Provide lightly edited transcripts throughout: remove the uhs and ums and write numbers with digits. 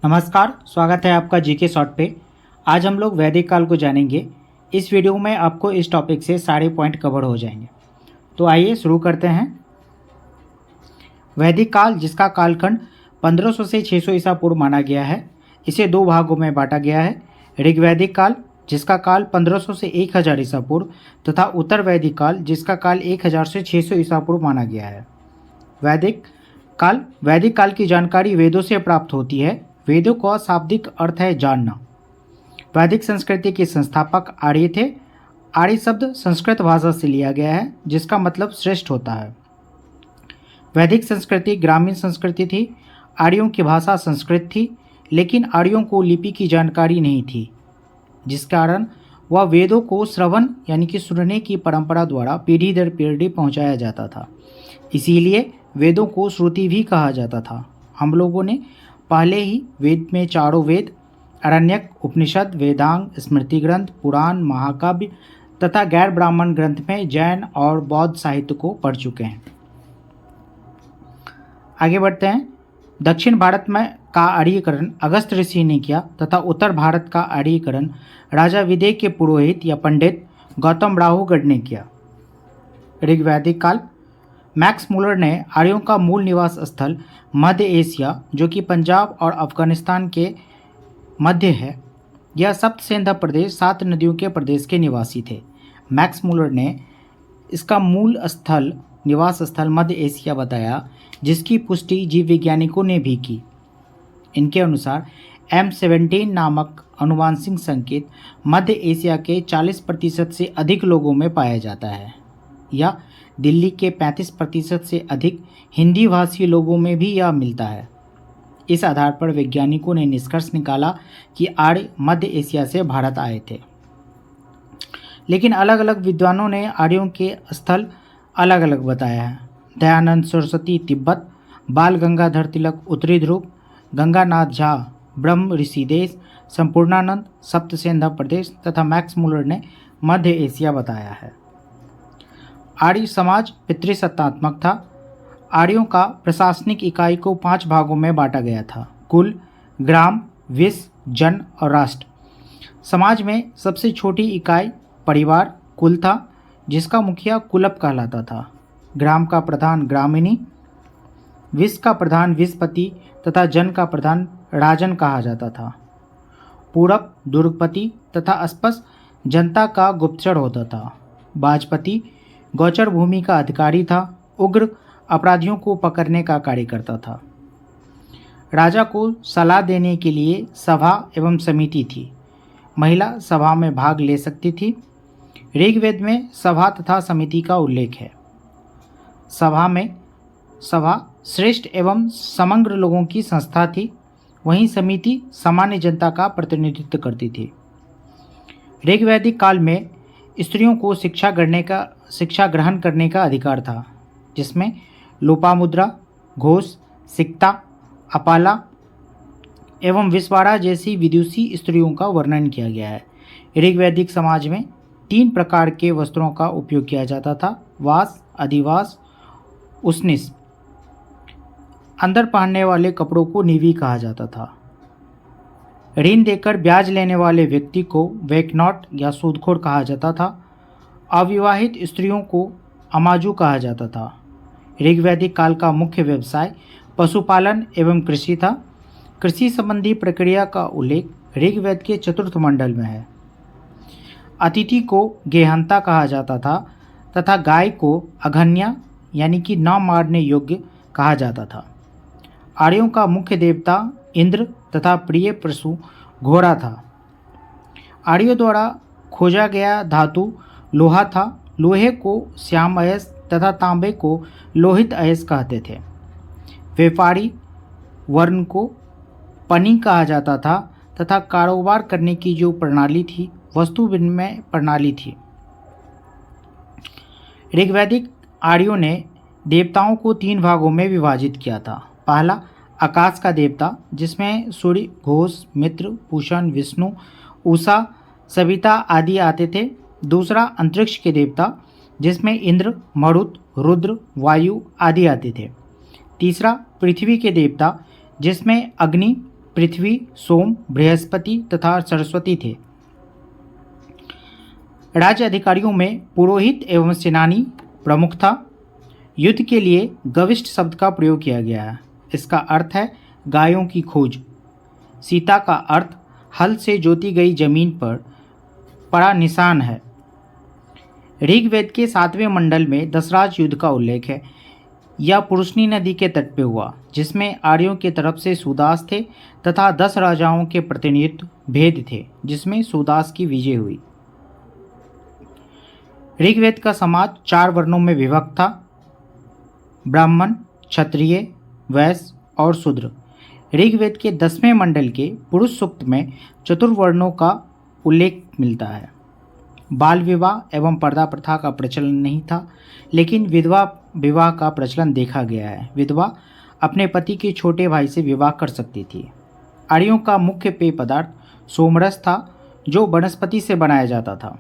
नमस्कार, स्वागत है आपका जीके शॉर्ट पे। आज हम लोग वैदिक काल को जानेंगे। इस वीडियो में आपको इस टॉपिक से सारे पॉइंट कवर हो जाएंगे। तो आइए शुरू करते हैं। वैदिक काल, जिसका कालखंड 1500 से 600 ईसा पूर्व माना गया है, इसे दो भागों में बांटा गया है। ऋग्वैदिक काल, जिसका काल 1500 से 1000 ईसा पूर्व, तथा उत्तर वैदिक काल, जिसका काल 1000 से 600 ईसा पूर्व माना गया है। वैदिक काल की जानकारी वेदों से प्राप्त होती है। वेदों का शाब्दिक अर्थ है जानना। वैदिक संस्कृति के संस्थापक आर्य थे। आर्य शब्द संस्कृत भाषा से लिया गया है, जिसका मतलब श्रेष्ठ होता है। वैदिक संस्कृति ग्रामीण संस्कृति थी। आर्यों की भाषा संस्कृत थी, लेकिन आर्यों को लिपि की जानकारी नहीं थी, जिस कारण वह वेदों को श्रवण यानी कि सुनने की परंपरा द्वारा पीढ़ी दर पीढ़ी पहुंचाया जाता था। इसीलिए वेदों को श्रुति भी कहा जाता था। हम लोगों ने पहले ही वेद में चारों वेद, आरण्यक, उपनिषद, वेदांग, स्मृति ग्रंथ, पुराण, महाकाव्य तथा गैर ब्राह्मण ग्रंथ में जैन और बौद्ध साहित्य को पढ़ चुके हैं। आगे बढ़ते हैं। दक्षिण भारत में का आर्यीकरण अगस्त ऋषि ने किया तथा उत्तर भारत का आर्यीकरण राजा विदेह के पुरोहित या पंडित गौतम राहुगढ़ ने किया। ऋग्वैदिक काल, मैक्स मुलर ने आर्यों का मूल निवास स्थल मध्य एशिया, जो कि पंजाब और अफगानिस्तान के मध्य है, यह सप्त सिंधु प्रदेश 7 नदियों के प्रदेश के निवासी थे। मैक्स मुलर ने इसका निवास स्थल मध्य एशिया बताया, जिसकी पुष्टि जीव वैज्ञानिकों ने भी की। इनके अनुसार M17 नामक अनुवांशिक संकेत मध्य एशिया के 40% से अधिक लोगों में पाया जाता है, या दिल्ली के 35% से अधिक हिंदी भाषी लोगों में भी यह मिलता है। इस आधार पर वैज्ञानिकों ने निष्कर्ष निकाला कि आर्य मध्य एशिया से भारत आए थे। लेकिन अलग अलग विद्वानों ने आर्यों के स्थल अलग अलग बताया है। दयानंद सरस्वती तिब्बत, बाल गंगाधर तिलक उत्तरी ध्रुव, गंगानाथ झा ब्रह्म ऋषिदेश, संपूर्णानंद सप्त सिंधु प्रदेश तथा मैक्स मुलर ने मध्य एशिया बताया है। आर्य समाज पितृसत्तात्मक था। आर्यों का प्रशासनिक इकाई को 5 भागों में बांटा गया था: कुल, ग्राम, विश्व, जन और राष्ट्र। समाज में सबसे छोटी इकाई परिवार कुल था, जिसका मुखिया कुलप कहलाता था। ग्राम का प्रधान ग्रामिणी, विश्व का प्रधान विश्वपति तथा जन का प्रधान राजन कहा जाता था। पूरब दुर्गपति तथा अस्पष्ट जनता का गुप्तचर होता था। बाजपति गोचर भूमि का अधिकारी था। उग्र अपराधियों को पकड़ने का कार्य करता था। राजा को सलाह देने के लिए सभा एवं समिति थी। महिला सभा में भाग ले सकती थी। ऋग्वेद में सभा तथा समिति का उल्लेख है। सभा श्रेष्ठ एवं समग्र लोगों की संस्था थी, वहीं समिति सामान्य जनता का प्रतिनिधित्व करती थी। ऋग्वैदिक काल में स्त्रियों को शिक्षा ग्रहण करने का अधिकार था, जिसमें लोपामुद्रा, घोष, सिक्ता, अपाला एवं विस्वारा जैसी विदुषी स्त्रियों का वर्णन किया गया है। ऋग्वैदिक समाज में 3 प्रकार के वस्त्रों का उपयोग किया जाता था: वास, अधिवास, उष्णिस। अंदर पहनने वाले कपड़ों को नीवी कहा जाता था। ऋण देकर ब्याज लेने वाले व्यक्ति को वैकनॉट या सूदखोर कहा जाता था। अविवाहित स्त्रियों को अमाजू कहा जाता था। ऋग्वैदिक काल का मुख्य व्यवसाय पशुपालन एवं कृषि था। कृषि संबंधी प्रक्रिया का उल्लेख ऋग्वेद के 4th मंडल में है। अतिथि को गेहंता कहा जाता था तथा गाय को अघन्या यानी कि न मारने योग्य कहा जाता था। आर्यों का मुख्य देवता इंद्र तथा प्रिय पशु घोड़ा था। आर्यों द्वारा खोजा गया धातु लोहा था। लोहे को श्याम अयस तथा तांबे को लोहित अयस कहते थे। व्यापारी वर्ण को पनी कहा जाता था तथा कारोबार करने की जो प्रणाली थी, वस्तु विनिमय प्रणाली थी। ऋग्वैदिक आर्यों ने देवताओं को 3 भागों में विभाजित किया था। पहला आकाश का देवता, जिसमें सूर्य, घोष, मित्र, पूषण, विष्णु, उषा, सविता आदि आते थे। दूसरा अंतरिक्ष के देवता, जिसमें इंद्र, मरुत, रुद्र, वायु आदि आते थे। तीसरा पृथ्वी के देवता, जिसमें अग्नि, पृथ्वी, सोम, बृहस्पति तथा सरस्वती थे। राज्य अधिकारियों में पुरोहित एवं सेनानी प्रमुख था। युद्ध के लिए गविष्ठ शब्द का प्रयोग किया गया है। इसका अर्थ है गायों की खोज। सीता का अर्थ हल से जोती गई जमीन पर पड़ा निशान है। ऋग्वेद के 7वें मंडल में दशराज युद्ध का उल्लेख है। यह पुरुषनी नदी के तट पे हुआ, जिसमें आर्यों की तरफ से सुदास थे तथा 10 राजाओं के प्रतिनिधित्व भेद थे, जिसमें सुदास की विजय हुई। ऋग्वेद का समाज 4 वर्णों में विभक्त था: ब्राह्मण, क्षत्रिय, वैश्य और शूद्र। ऋग्वेद के 10वें मंडल के पुरुष सूक्त में चतुर्वर्णों का उल्लेख मिलता है। बाल विवाह एवं पर्दा प्रथा का प्रचलन नहीं था, लेकिन विधवा विवाह का प्रचलन देखा गया है। विधवा अपने पति के छोटे भाई से विवाह कर सकती थी। आर्यों का मुख्य पेय पदार्थ सोमरस था, जो वनस्पति से बनाया जाता था।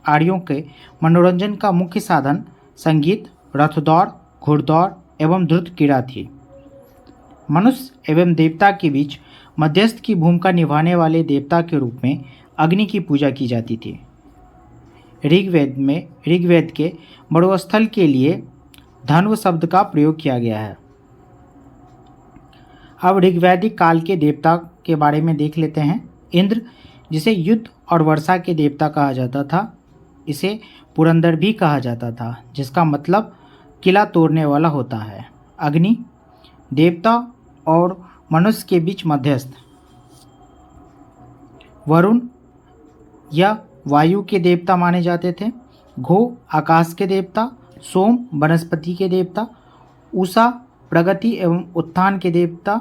आर्यों के मनोरंजन का मुख्य साधन संगीत, रथदौड़, घुड़दौड़ एवं द्रुत क्रीड़ा थी। मनुष्य एवं देवता के बीच मध्यस्थ की भूमिका निभाने वाले देवता के रूप में अग्नि की पूजा की जाती थी। ऋग्वेद के मरुस्थल के लिए धन्व शब्द का प्रयोग किया गया है। अब ऋग्वैदिक काल के देवता के बारे में देख लेते हैं। इंद्र, जिसे युद्ध और वर्षा के देवता कहा जाता था, इसे पुरंदर भी कहा जाता था, जिसका मतलब किला तोड़ने वाला होता है। अग्नि, देवता और मनुष्य के बीच मध्यस्थ। वरुण, यह वायु के देवता माने जाते थे। घो, आकाश के देवता। सोम, वनस्पति के देवता। उषा, प्रगति एवं उत्थान के देवता।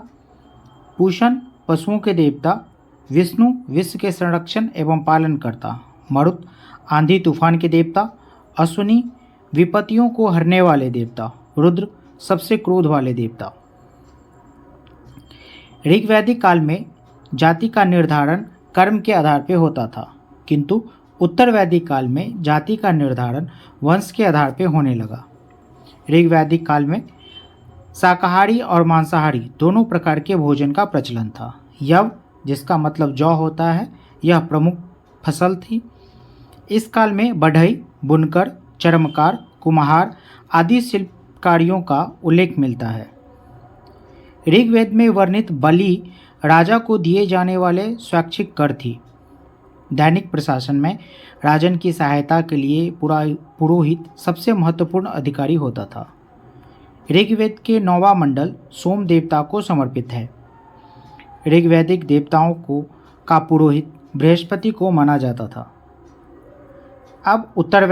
पूषण, पशुओं के देवता। विष्णु, विश्व के संरक्षण एवं पालन करता। मरुत, आंधी तूफान के देवता। अश्विनी, विपत्तियों को हरने वाले देवता। रुद्र, सबसे क्रोध वाले देवता। ऋग्वैदिक काल में जाति का निर्धारण कर्म के आधार पर होता था, किंतु उत्तर वैदिक काल में जाति का निर्धारण वंश के आधार पर होने लगा। ऋग्वैदिक काल में शाकाहारी और मांसाहारी दोनों प्रकार के भोजन का प्रचलन था। यव, जिसका मतलब जौ होता है, यह प्रमुख फसल थी। इस काल में बढ़ई, बुनकर, चर्मकार, कुम्हार आदि शिल्पकारियों का उल्लेख मिलता है। ऋग्वेद में वर्णित बलि राजा को दिए जाने वाले स्वैच्छिक कर थी। दैनिक प्रशासन में राजन की सहायता के लिए पुरोहित सबसे महत्वपूर्ण अधिकारी होता था। ऋग्वेद के 9वां मंडल सोम देवता को समर्पित है। ऋग्वैदिक देवताओं का पुरोहित बृहस्पति को माना जाता था। अब उत्तर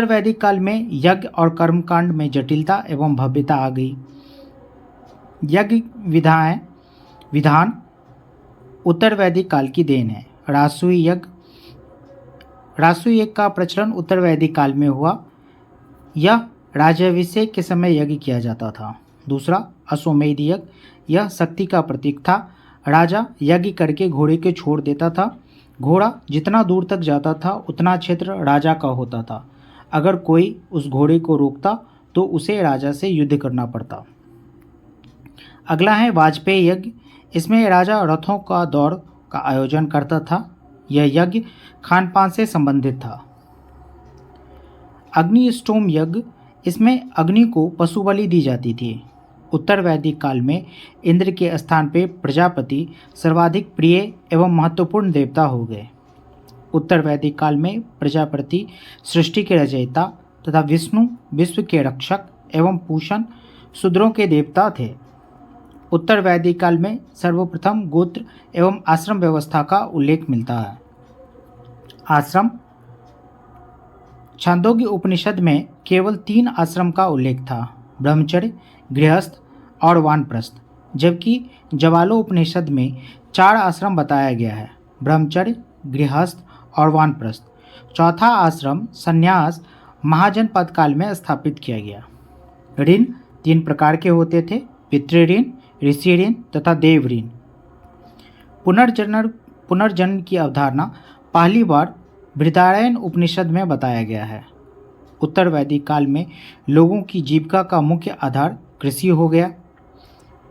वैदिक काल में यज्ञ और कर्मकांड में जटिलता एवं भव्यता आ गई। यज्ञ विधान उत्तर वैदिक काल की देन है। राजसूय यज्ञ का प्रचलन उत्तर वैदिक काल में हुआ। यह राज्याभिषेक के समय यज्ञ किया जाता था। दूसरा, अश्वमेध यज्ञ, यह शक्ति का प्रतीक था। राजा यज्ञ करके घोड़े को छोड़ देता था। घोड़ा जितना दूर तक जाता था उतना क्षेत्र राजा का होता था। अगर कोई उस घोड़े को रोकता तो उसे राजा से युद्ध करना पड़ता। अगला है वाजपेयी यज्ञ। इसमें राजा रथों का दौड़ का आयोजन करता था। यह यज्ञ खान पान से संबंधित था। अग्निष्टोम यज्ञ, इसमें अग्नि को पशु बलि दी जाती थी। उत्तर वैदिक काल में इंद्र के स्थान पर प्रजापति सर्वाधिक प्रिय एवं महत्वपूर्ण देवता हो गए। उत्तर वैदिक काल में प्रजापति सृष्टि के रचयिता तथा विष्णु विश्व के रक्षक एवं पूषण शूद्रों के देवता थे। उत्तर वैदिक काल में सर्वप्रथम गोत्र एवं आश्रम व्यवस्था का उल्लेख मिलता है। आश्रम, छांदोग्य उपनिषद में केवल 3 आश्रम का उल्लेख था: ब्रह्मचर्य, गृहस्थ और वानप्रस्थ, जबकि जवालोपनिषद में 4 आश्रम बताया गया है: ब्रह्मचर्य, गृहस्थ और वानप्रस्थ। चौथा आश्रम संन्यास महाजनपद काल में स्थापित किया गया। ऋण 3 प्रकार के होते थे: पितृऋण, ऋषि ऋण तथा देव ऋण। पुनर्जन्म की अवधारणा पहली बार बृहदारण्यक उपनिषद में बताया गया है। उत्तर वैदिक काल में लोगों की जीविका का मुख्य आधार कृषि हो गया।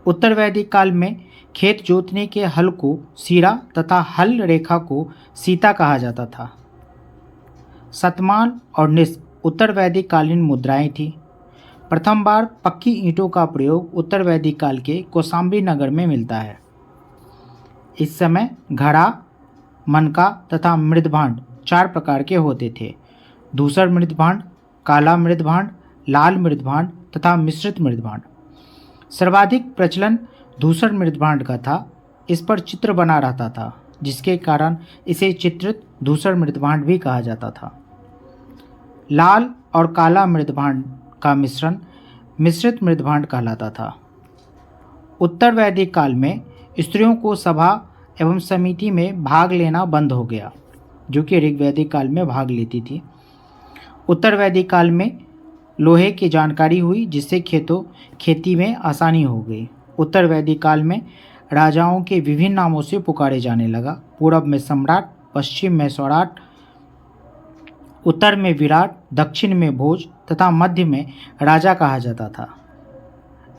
उत्तर वैदिक काल में खेत जोतने के हल को सीरा तथा हल रेखा को सीता कहा जाता था। शतमान और निस्प उत्तर वैदिक कालीन मुद्राएं थी। प्रथम बार पक्की ईंटों का प्रयोग उत्तर वैदिक काल के कौशाम्बी नगर में मिलता है। इस समय घड़ा, मनका तथा मृदभांड 4 प्रकार के होते थे। धूसर मृदभांड, काला मृदभांड, लाल मृदभांड तथा मिश्रित मृदभांड। सर्वाधिक प्रचलन धूसर मृदभांड का था। इस पर चित्र बना रहता था, जिसके कारण इसे चित्रित धूसर मृदभांड भी कहा जाता था। लाल और काला मृदभांड का मिश्रण मिश्रित मृदभांड कहलाता था। उत्तर वैदिक काल में स्त्रियों को सभा एवं समिति में भाग लेना बंद हो गया, जो कि ऋग्वैदिक काल में भाग लेती थी। उत्तर वैदिक काल में लोहे की जानकारी हुई, जिससे खेती में आसानी हो गई। उत्तर वैदिक काल में राजाओं के विभिन्न नामों से पुकारे जाने लगा। पूर्व में सम्राट, पश्चिम में सौराट, उत्तर में विराट, दक्षिण में भोज तथा मध्य में राजा कहा जाता था।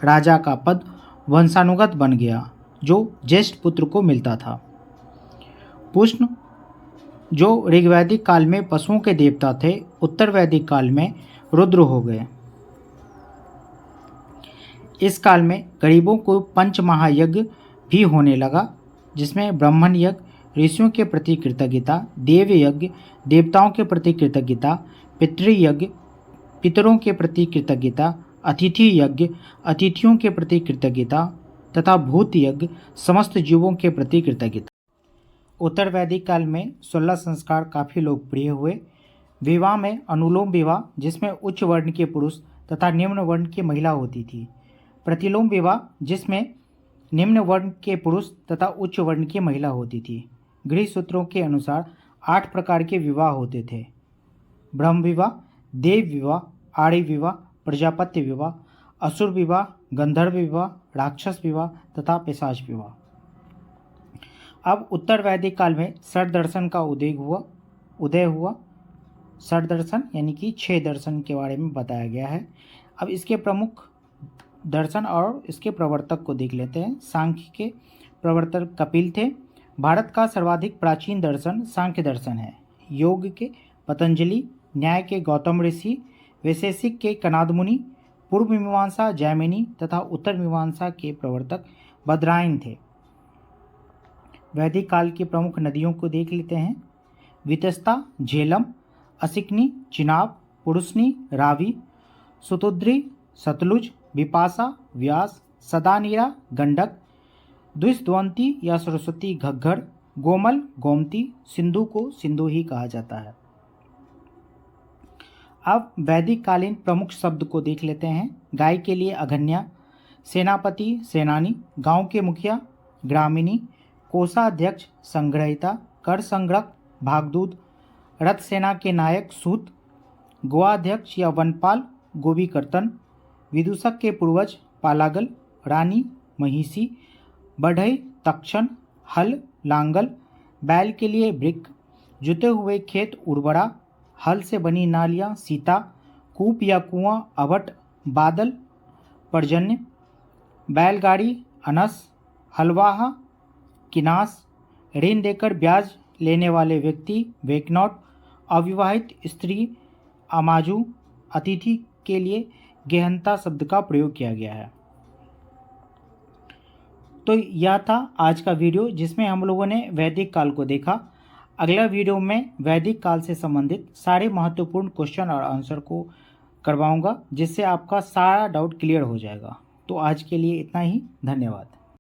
राजा का पद वंशानुगत बन गया, जो ज्येष्ठ पुत्र को मिलता था। पुष्ण, जो ऋग्वैदिक काल में पशुओं के देवता थे, उत्तर वैदिक काल में रुद्र हो गए। इस काल में गरीबों को पंच महायज्ञ भी होने लगा, जिसमें ब्राह्मण यज्ञ, ऋषियों के प्रति कृतज्ञता, देव यज्ञ, देवताओं के प्रति कृतज्ञता, पितृयज्ञ, पितरों के प्रति कृतज्ञता, अतिथि यज्ञ, अतिथियों के प्रति कृतज्ञता तथा भूत यज्ञ, समस्त जीवों के प्रति कृतज्ञता। उत्तर वैदिक काल में 16 संस्कार काफ़ी लोकप्रिय हुए। विवाह में अनुलोम विवाह, जिसमें उच्च वर्ण के पुरुष तथा निम्न वर्ण की महिला होती थी। प्रतिलोम विवाह, जिसमें निम्न वर्ण के पुरुष तथा उच्च वर्ण की महिला होती थी। गृह सूत्रों के अनुसार 8 प्रकार के विवाह होते थे: ब्रह्म विवाह, देव विवाह, आर्य विवाह, प्रजापत्य विवाह, असुर विवाह, गंधर्व विवाह, राक्षस विवाह तथा पिशाच विवाह। अब उत्तर वैदिक काल में षड दर्शन का उदय हुआ। षड दर्शन यानी कि 6 दर्शन के बारे में बताया गया है। अब इसके प्रमुख दर्शन और इसके प्रवर्तक को देख लेते हैं। सांख्य के प्रवर्तक कपिल थे। भारत का सर्वाधिक प्राचीन दर्शन सांख्य दर्शन है। योग के पतंजलि, न्याय के गौतम ऋषि, वैशेषिक के कनाद मुनि, पूर्व मीमांसा जैमिनी तथा उत्तर मीमांसा के प्रवर्तक बद्रायन थे। वैदिक काल की प्रमुख नदियों को देख लेते हैं। वितस्ता, झेलम, असिकनी, चिनाब, पुरुषनी, रावी, सुतुद्री, सतलुज, बिपाशा, व्यास, सदानीरा, गंडक, द्विषद्वंती या सरस्वती घग्गर, गोमल, गोमती, सिंधु को सिंधु ही कहा जाता है। अब वैदिक कालीन प्रमुख शब्द को देख लेते हैं। गाय के लिए अघन्या, सेनापति सेनानी, गांव के मुखिया ग्रामीणी, कोषाध्यक्ष संग्रहिता, कर संग्रह भागदूत, रथ सेना के नायक सूत, गोवाध्यक्ष या वनपाल गोबीकर्तन, विदूषक के पूर्वज पालागल, रानी महिषी, बढ़ई तक्षण, हल लांगल, बैल के लिए ब्रिक, जुते हुए खेत उर्वरा, हल से बनी नालियाँ सीता, कूप या कुआं अभट, बादल पर्जन्य, बैलगाड़ी अनस, हलवाहा किनास, ऋण देकर ब्याज लेने वाले व्यक्ति वेकनॉट, अविवाहित स्त्री अमाजू, अतिथि के लिए गेहंता शब्द का प्रयोग किया गया है। तो यह था आज का वीडियो, जिसमें हम लोगों ने वैदिक काल को देखा। अगला वीडियो में वैदिक काल से संबंधित सारे महत्वपूर्ण क्वेश्चन और आंसर को करवाऊंगा, जिससे आपका सारा डाउट क्लियर हो जाएगा। तो आज के लिए इतना ही। धन्यवाद।